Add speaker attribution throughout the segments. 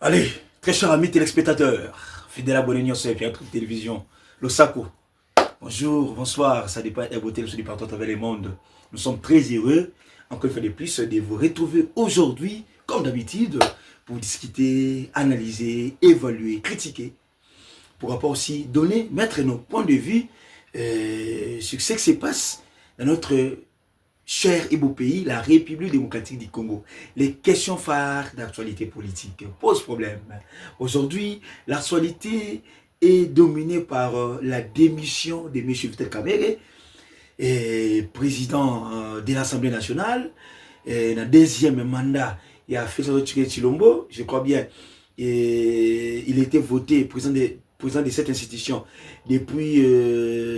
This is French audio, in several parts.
Speaker 1: Allez, très chers amis téléspectateurs, fidèles abonnés sur la télévision, le Sako. Bonjour, bonsoir, ça dépend de beauté de partout à travers le monde. Nous sommes très heureux, encore une fois de plus, de vous retrouver aujourd'hui, comme d'habitude, pour discuter, analyser, évaluer, critiquer, pour rapport aussi donner, mettre nos points de vue sur ce qui se passe dans notre cher et beau pays, la République démocratique du Congo. Les questions phares d'actualité politique posent problème. Aujourd'hui, l'actualité est dominée par la démission de M. Vital Kamerhe, président de l'Assemblée nationale, dans le deuxième mandat. Il a fait Chilombo, je crois bien, et il était voté président de cette institution depuis,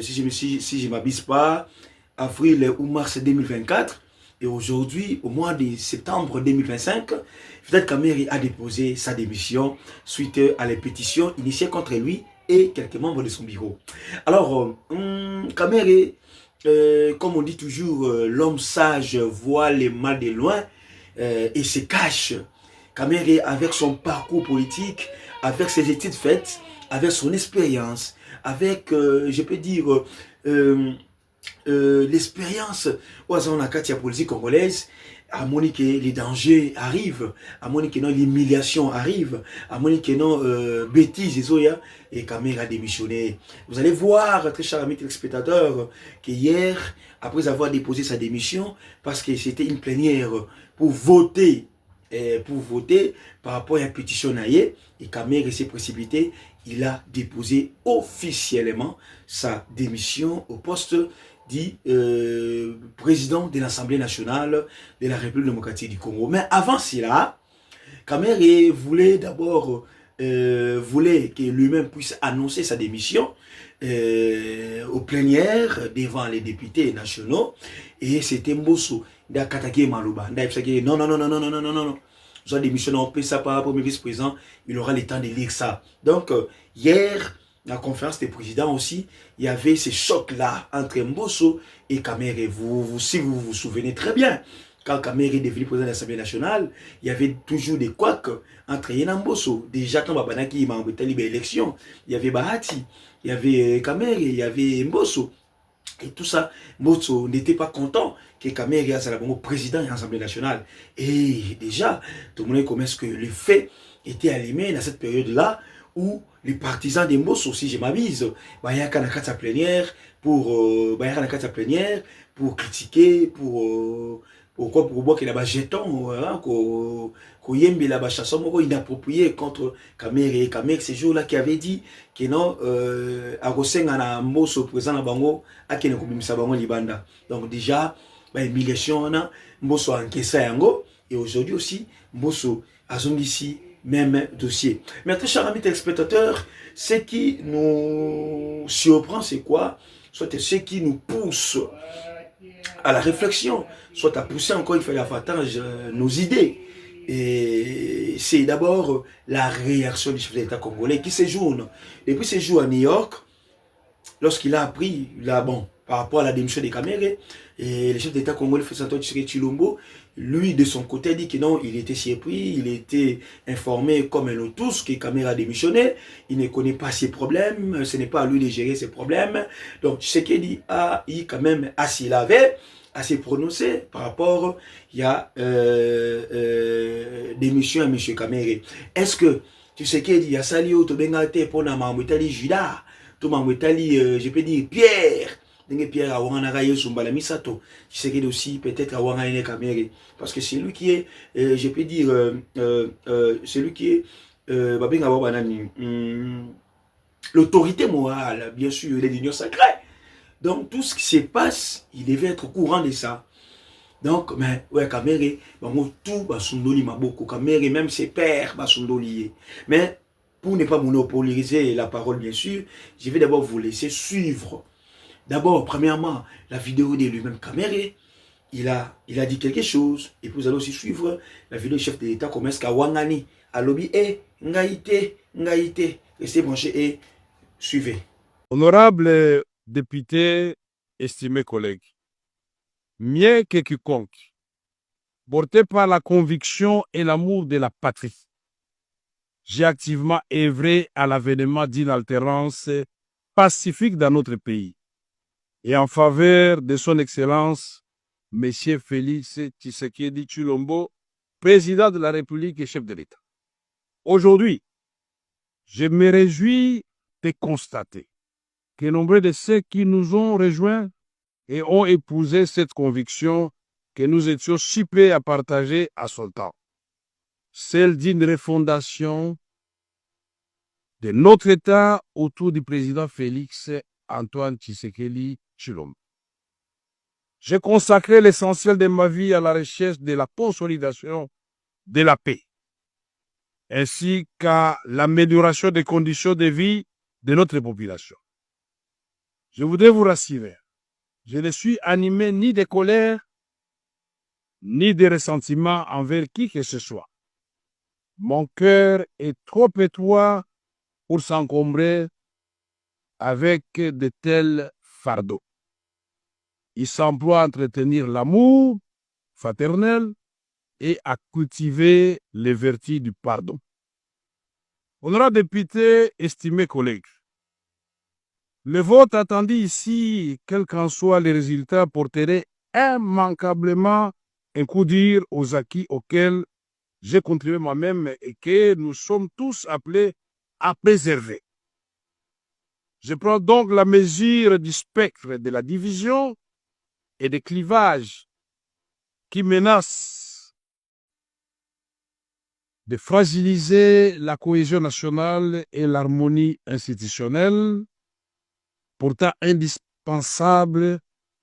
Speaker 1: si je ne m'abuse pas, avril ou mars 2024. Et aujourd'hui, au mois de septembre 2025, Vital Kamerhe a déposé sa démission suite à la pétition initiée contre lui et quelques membres de son bureau. Alors, Kamerhe, comme on dit toujours, l'homme sage voit les mal de loin et se cache. Kamerhe, avec son parcours politique, avec ses études faites, avec son expérience, avec, je peux dire, l'expérience où on a la politique congolaise, à mon que les dangers arrivent, à mon que l'humiliation arrive, à mon que bêtises et Kamerhe a démissionné. Vous allez voir, très chers amis téléspectateurs, que hier, après avoir déposé sa démission, parce que c'était une plénière pour voter par rapport à la pétition naïe, et Kamerhe s'est précipité, il a déposé officiellement sa démission au poste dit président de l'Assemblée nationale de la République démocratique du Congo. Mais avant cela, Kamerhe voulait d'abord voulait que lui-même puisse annoncer sa démission aux plénières devant les députés nationaux. Et c'était Mbosso d'Akatake Malouba. Non, non, non, non, non, non, non, non, non. Nous avons démissionné, on peut ça par premier vice-président, il aura le temps de lire ça. Donc, hier, la conférence des présidents aussi, il y avait ces chocs-là entre Mbosso et Kamerhe. Si vous vous souvenez très bien, quand Kamerhe est devenu président de l'Assemblée nationale, il y avait toujours des couacs entre Yena Mbosso. Déjà, quand Babanaki m'a embêté l'élection, il y avait Bahati, il y avait Kamerhe, il y avait Mbosso. Et tout ça, Mbosso n'était pas content que Kamerhe soit le président de l'Assemblée nationale. Et déjà, tout le monde commence que les faits étaient allumés dans cette période-là où les partisans de Mbosso, si je m'avise, il y a une plénière pour critiquer, pour voir qu'il y a un jeton, qu'il y a une chanson inappropriée contre Kamerhe. Kamerhe, ce jour-là, qui avait dit que non, à Rosenga Mbosso, président de Bango, à qui ne komimisa Bango Libanda. Donc déjà, humiliation, Mbosso a encaissé yango, et aujourd'hui aussi, Mbosso a zongi ici même dossier. Mais très chers amis téléspectateurs, ce qui nous surprend, c'est quoi? Soit ce qui nous pousse à la réflexion, soit à pousser encore une fois davantage nos idées. Et c'est d'abord la réaction du chef de l'État congolais qui séjourne. Depuis ses jours à New York, lorsqu'il a appris, là, bon, par rapport à la démission de Kamerhe, et le chef d'État congolais Félix-Antoine Tshisekedi-Tshilombo, lui, de son côté, a dit que non, il était surpris, il était informé comme nous tous que Kamerhe a démissionné, il ne connaît pas ses problèmes, ce n'est pas à lui de gérer ses problèmes. Donc, Tshisekedi a eu quand même assez lavé, assez prononcé par rapport à démission à M. Kamerhe. Est-ce que Tshisekedi a sali au Tobengate pour la Mamouetali Judas, tout Mamouetali, je peux dire Pierre, Pierre a wangana Yesu mbala misato, Tshisekedi aussi peut-être a wangana Kamerhe, parce que c'est lui qui est, je peux dire, c'est lui qui est, l'autorité morale, bien sûr, l'union sacrée. Donc tout ce qui se passe, il devait être au courant de ça. Donc, mais ouais, Kamerhe, tout basundoli maboko, Kamerhe, même ses pères basundoli. Mais pour ne pas monopoliser la parole, bien sûr, je vais d'abord vous laisser suivre. D'abord, premièrement, la vidéo de lui-même, Kamerhe, il a dit quelque chose. Et puis vous allez aussi suivre la vidéo du chef de l'État comme est-ce qu'à Wangani, à lobby, ngaïté, restez branchés et suivez.
Speaker 2: Honorable député, estimés collègues, mieux que quiconque, porté par la conviction et l'amour de la patrie, j'ai activement œuvré à l'avènement d'une alternance pacifique dans notre pays et en faveur de son Excellence, M. Félix Tshisekedi Tshilombo, président de la République et chef de l'État. Aujourd'hui, je me réjouis de constater que nombre de ceux qui nous ont rejoints et ont épousé cette conviction que nous étions si prêts à partager à son temps, celle d'une refondation de notre État autour du président Félix Antoine Tshisekedi Tshilombo. J'ai consacré l'essentiel de ma vie à la recherche de la consolidation de la paix, ainsi qu'à l'amélioration des conditions de vie de notre population. Je voudrais vous rassurer, je ne suis animé ni de colère, ni de ressentiment envers qui que ce soit. Mon cœur est trop étroit pour s'encombrer avec de tels fardeaux. Il s'emploie à entretenir l'amour fraternel et à cultiver les vertus du pardon. Honorables députés, estimés collègues, le vote attendu ici, quels qu'en soient les résultats, porterait immanquablement un coup dur aux acquis auxquels j'ai contribué moi-même et que nous sommes tous appelés à préserver. Je prends donc la mesure du spectre de la division et des clivages qui menacent de fragiliser la cohésion nationale et l'harmonie institutionnelle, pourtant indispensable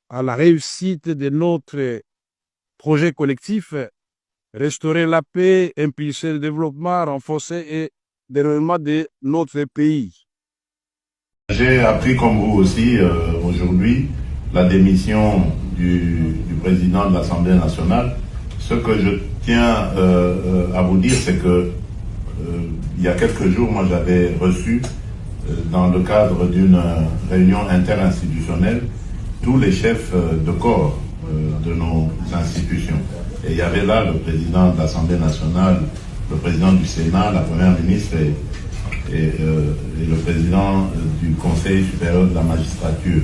Speaker 2: à la réussite de notre projet collectif, restaurer la paix, impulser le développement, renforcer le développement de notre pays.
Speaker 3: J'ai appris comme vous aussi aujourd'hui la démission du président de l'Assemblée nationale. Ce que je tiens à vous dire, c'est que il y a quelques jours, moi j'avais reçu dans le cadre d'une réunion interinstitutionnelle tous les chefs de corps de nos institutions. Et il y avait là le président de l'Assemblée nationale, le président du Sénat, la première ministre et le président du Conseil supérieur de la magistrature.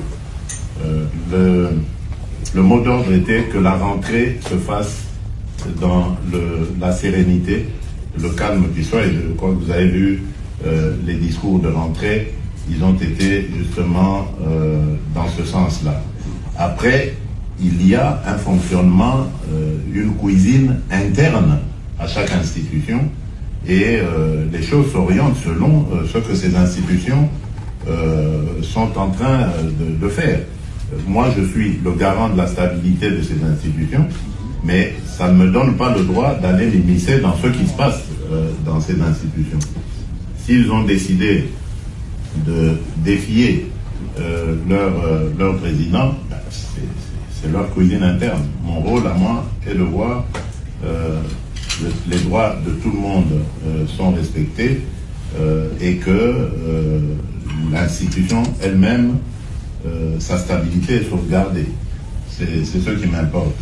Speaker 3: Le mot d'ordre était que la rentrée se fasse dans la sérénité, le calme qui soit. Et je crois que vous avez vu les discours de rentrée, ils ont été justement dans ce sens-là. Après, il y a un fonctionnement, une cuisine interne à chaque institution, et les choses s'orientent selon ce que ces institutions sont en train de faire. Moi, je suis le garant de la stabilité de ces institutions, mais ça ne me donne pas le droit d'aller m'immiscer dans ce qui se passe dans ces institutions. S'ils ont décidé de défier leur président, c'est leur cuisine interne. Mon rôle à moi est de voir les droits de tout le monde sont respectés et que l'institution elle-même, sa stabilité est sauvegardée. C'est ce qui m'importe.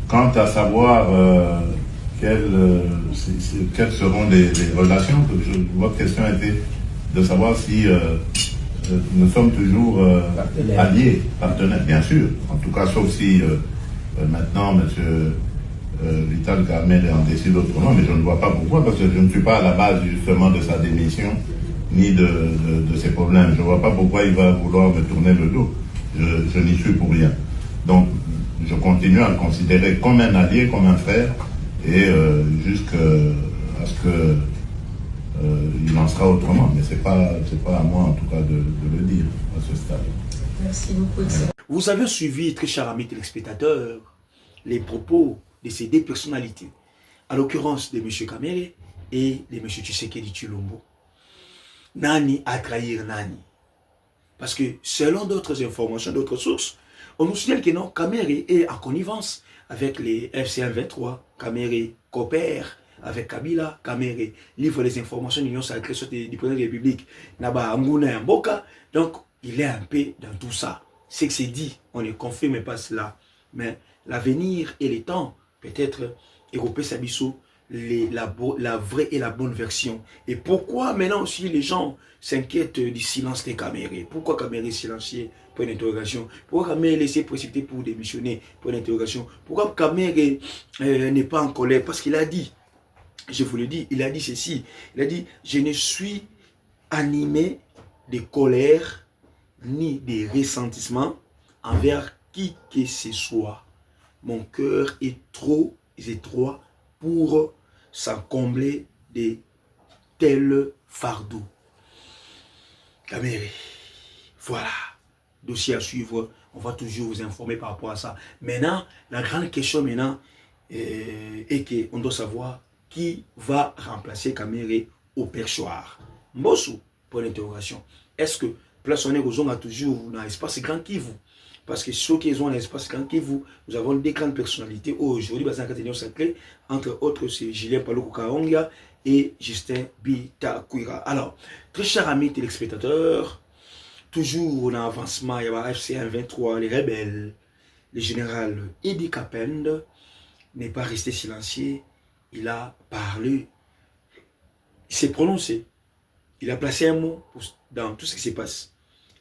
Speaker 3: Quant à savoir quelles seront les relations, votre question était de savoir si nous sommes toujours alliés, partenaires, bien sûr. En tout cas, sauf si maintenant, M. Vital Kamerhe en décide autrement, mais je ne vois pas pourquoi, parce que je ne suis pas à la base justement de sa démission, ni de ses problèmes. Je ne vois pas pourquoi il va vouloir me tourner le dos. Je n'y suis pour rien. Donc, je continue à le considérer comme un allié, comme un frère, et jusqu'à ce que il en sera autrement. Mais c'est pas à moi, en tout cas, de le dire à ce stade.
Speaker 4: Merci beaucoup.
Speaker 1: Vous avez suivi, très chers amis téléspectateurs, les propos de ces deux personnalités, à l'occurrence de M. Kamerhe et de M. Tshisekedi Tshilombo. Nani a trahir Nani? Parce que selon d'autres informations, d'autres sources, on nous signale que non, Kamerhe est en connivence avec les FC1-23. Kamerhe coopère avec Kabila. Kamerhe livre les informations de l'Union sacrée du président de la République. Naba Amgouna et Mboka. Donc, il est un peu dans tout ça. C'est que c'est dit, on ne confirme pas cela. Mais l'avenir et les temps, peut-être, Europé Sabiso, la vraie et la bonne version. Et pourquoi maintenant aussi les gens s'inquiètent du silence des Camérés? Pourquoi Caméré est silencieux? Pour une interrogation. Pourquoi Caméré est laissé précipiter pour démissionner? Pour une interrogation. Pourquoi Caméré n'est pas en colère? Parce qu'il a dit, je vous le dis, il a dit ceci. Il a dit, je ne suis animé de colère ni de ressentiment envers qui que ce soit. Mon cœur est trop étroit pour s'en combler de tels fardeaux. Caméré, voilà. Dossier à suivre. On va toujours vous informer par rapport à ça. Maintenant, la grande question maintenant est qu'on doit savoir qui va remplacer Caméré au perchoir. Mbosso, pour l'interrogation. Est-ce que Place on est aux a toujours dans l'espace Grand Kivu? Parce que ceux qui ont l'espace Grand Kivu, nous avons des grandes personnalités. Aujourd'hui, dans la sacrée, entre autres, c'est Julien Paluku Kaonga et Justin Bitakwira. Alors, très chers amis téléspectateurs, toujours en avancement, il y a FCN 23, les rebelles, le général Idi Kapend n'est pas resté silencieux, il a parlé, il s'est prononcé, il a placé un mot dans tout ce qui se passe.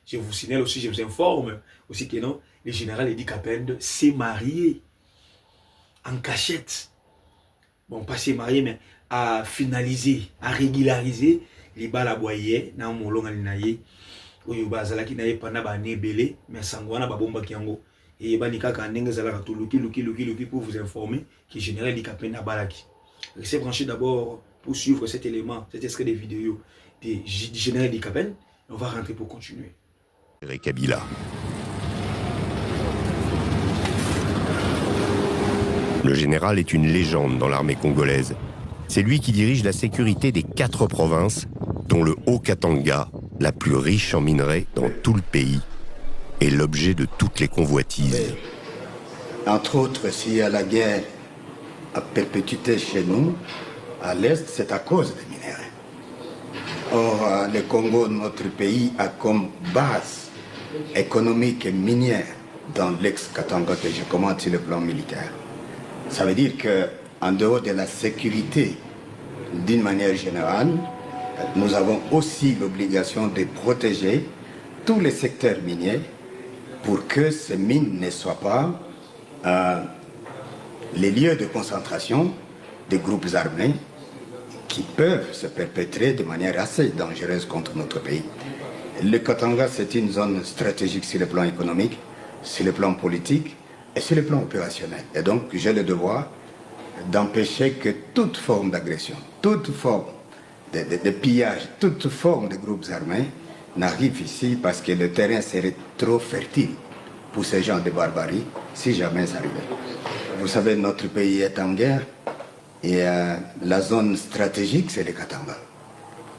Speaker 1: Je vous signale aussi, je vous informe aussi que non, le général Idi Kapend s'est marié en cachette. Bon, pas s'est marié, mais à finaliser, à régulariser les balaboyés dans mon long alinaye. Oyo bazala ki na ye panda ba nebele mais sangwana ba bomba kiango et banika ka ndenge zala ka luki pour vous informer que général Idi Kapend na balaki. Restez branchés d'abord pour suivre cet élément, cet extrait des vidéos du général Idi Kapend. On va rentrer pour continuer.
Speaker 4: Kabila. Le général est une légende dans l'armée congolaise. C'est lui qui dirige la sécurité des 4 provinces, dont le Haut-Katanga, la plus riche en minerais dans tout le pays, est l'objet de toutes les convoitises.
Speaker 5: Entre autres, s'il y a la guerre à perpétuité chez nous, à l'Est, c'est à cause des minéraux. Or, le Congo, notre pays, a comme base économique et minière dans l'ex-Katanga que je commande sur le plan militaire. Ça veut dire qu'en dehors de la sécurité, d'une manière générale, nous avons aussi l'obligation de protéger tous les secteurs miniers pour que ces mines ne soient pas les lieux de concentration des groupes armés qui peuvent se perpétrer de manière assez dangereuse contre notre pays. Le Katanga, c'est une zone stratégique sur le plan économique, sur le plan politique et sur le plan opérationnel. Et donc, j'ai le devoir d'empêcher que toute forme d'agression, toute forme de pillage, toute forme de groupes armés n'arrive ici parce que le terrain serait trop fertile pour ces gens de barbarie si jamais ça arrivait. Vous savez, notre pays est en guerre et la zone stratégique, c'est le Katanga.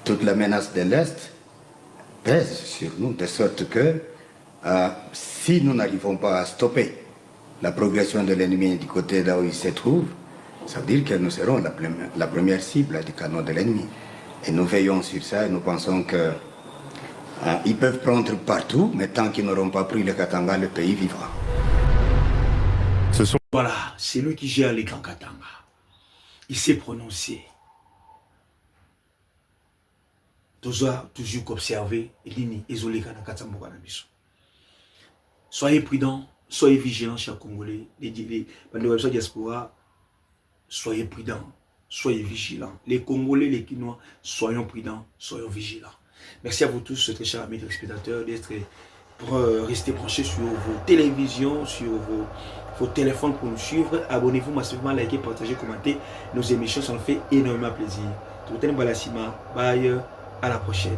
Speaker 5: Toute la menace de l'Est pèse sur nous, de sorte que si nous n'arrivons pas à stopper la progression de l'ennemi du côté là où il se trouve, ça veut dire que nous serons la première cible du canon de l'ennemi. Et nous veillons sur ça et nous pensons qu'ils peuvent prendre partout, mais tant qu'ils n'auront pas pris le Katanga, le pays vivra.
Speaker 1: Voilà, c'est lui qui gère les grands Katanga. Il s'est prononcé. Toujours observer soyez prudents, soyez vigilants, chers Congolais. Les diaspora, soyez prudents, soyez vigilants. Les Congolais, les Kinois, soyons prudents, soyons vigilants. Merci à vous tous, très chers amis téléspectateurs, d'être pour rester branchés sur vos télévisions, sur vos téléphones pour nous suivre. Abonnez-vous massivement, likez, partagez, commentez nos émissions, ça nous fait énormément plaisir. Tout le temps, Balassima, bye, à la prochaine.